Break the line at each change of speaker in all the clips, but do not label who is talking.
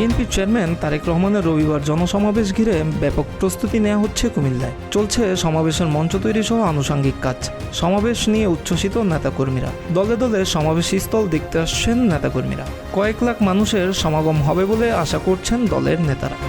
বিএনপির চেয়ারম্যান তারেক রহমানের রবিবার জনসমাবেশ ঘিরে ব্যাপক প্রস্তুতি নেওয়া হচ্ছে কুমিল্লায়। চলছে সমাবেশের মঞ্চ তৈরি সহ আনুষঙ্গিক কাজ। সমাবেশ নিয়ে উচ্ছ্বসিত নেতাকর্মীরা। দলে দলে সমাবেশ স্থল দেখতে আসছেন নেতাকর্মীরা। কয়েক লাখ মানুষের সমাগম হবে বলে আশা করছেন দলের নেতারা।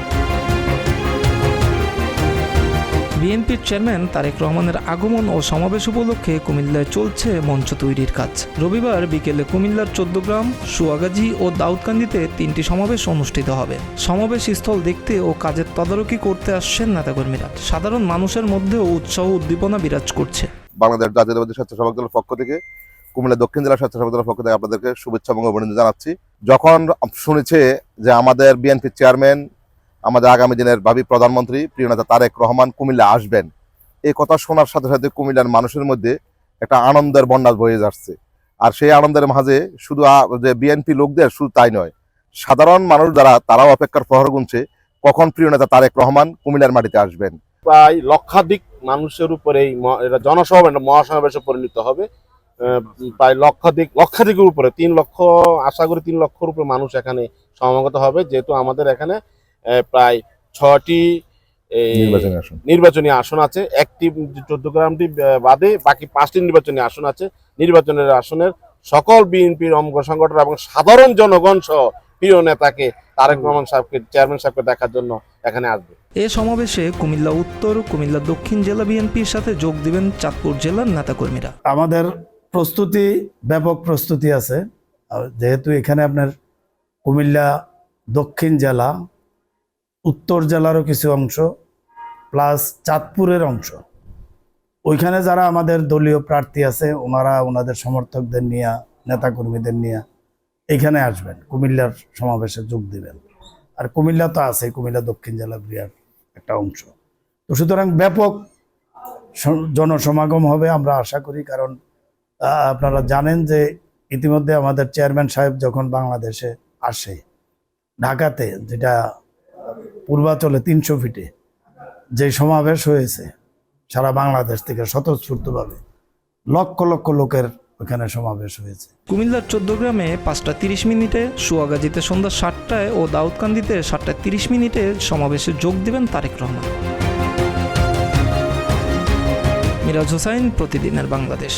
বিএনপির চেয়ারম্যান তারেক রহমানের আগমন ও সমাবেশ উপলক্ষে কুমিল্লায় চলছে মঞ্চ তৈরির কাজ। রবিবার বিকেলে কুমিল্লার 14 গ্রাম, সুয়াগাজী ও দাউদকান্দিতে 3টি সমাবেশ অনুষ্ঠিত হবে। সমাবেশ স্থল দেখতে ও কাজের তদারকি করতে আসছেন নেতাকর্মীরা। সাধারণ মানুষের মধ্যেও উৎসাহ উদ্দীপনা বিরাজ করছে।
বাংলাদেশ জাতীয়তাবাদী স্বেচ্ছাসেবক দলের পক্ষ থেকে, কুমিল্লা দক্ষিণ জেলা স্বেচ্ছাসেবক দলের পক্ষ থেকে আপনাদেরকে শুভেচ্ছা এবং অভিনন্দন জানাচ্ছি। যখন শুনেছে যে আমাদের বিএনপির চেয়ারম্যান, আমাদের আগামী দিনের ভাবী প্রধানমন্ত্রী প্রিয় নেতা তারেক রহমান কুমিল্লা আসবেন, এই কথা শোনার সাথে সাথে কুমিল্লার মানুষের মধ্যে একটা আনন্দের বন্যা বয়ে যাচ্ছে। আর সেই আনন্দের মাঝে শুধু যে বিএনপি লোকদের, শুধু তাই নয়, সাধারণ মানুষ যারা, তারাও অপেক্ষার প্রহর গুনছে কখন প্রিয় নেতা তারেক রহমান কুমিল্লার মাটিতে আসবেন।
প্রায় লক্ষাধিক মানুষের উপরে এটা জনসভা মহাসমাবেশে পরিণত হবে। প্রায় লক্ষাধিকের উপরে 3 লক্ষ, আশা করি 3 লক্ষর উপরে মানুষ এখানে সমাগত হবে। যেহেতু আমাদের এখানে প্রায় 6টি নির্বাচনী আসন আছে। একটি 14 গ্রামটি বাদে বাকি 5টি নির্বাচনী আসন আছে। নির্বাচনের আসনের সকল বিএনপির অঙ্গ সংগঠন এবং সাধারণ জনগণ সহ প্রিয় নেতাকে তারেক রহমান সাহেবকে, চেয়ারম্যান সাহেবকে দেখার জন্য এখানে আসবে।
এ সমাবেশে কুমিল্লা উত্তর, কুমিল্লা দক্ষিণ জেলা বিএনপির সাথে যোগ দিবেন চাঁদপুর জেলার নেতাকর্মীরা।
আমাদের প্রস্তুতি, ব্যাপক প্রস্তুতি আছে। যেহেতু এখানে আপনার কুমিল্লা দক্ষিণ জেলা, উত্তর জেলারও কিছু অংশ প্লাস চাঁদপুরের অংশ, ওইখানে যারা আমাদের দলীয় প্রার্থী আছে ওনারা ওনাদের সমর্থকদের নিয়ে, নেতাকর্মীদের নিয়ে এখানে আসবেন, কুমিল্লার সমাবেশে যোগ দিবেন। আর কুমিল্লা তো আছে, কুমিল্লা দক্ষিণ জেলা বিরাট একটা অংশ। তো সুতরাং ব্যাপক জনসমাগম হবে আমরা আশা করি। কারণ আপনারা জানেন যে ইতিমধ্যে আমাদের চেয়ারম্যান সাহেব যখন বাংলাদেশে আসে, ঢাকাতে, যেটা পূর্বাচলে 300 ফিটে যে সমাবেশ হয়েছে সারা বাংলাদেশ থেকে স্বতঃস্ফূর্তভাবে লক্ষ লক্ষ লোকের ওখানে সমাবেশ হয়েছে।
কুমিল্লার 14 গ্রামে 5টা 30 মিনিটে, সুয়াগাজীতে সন্ধ্যা 7টায় ও দাউদকান্দিতে 7টা 30 মিনিটে সমাবেশে যোগ দিবেন তারেক রহমান। মিরাজ হোসাইন, প্রতিদিনের বাংলাদেশ।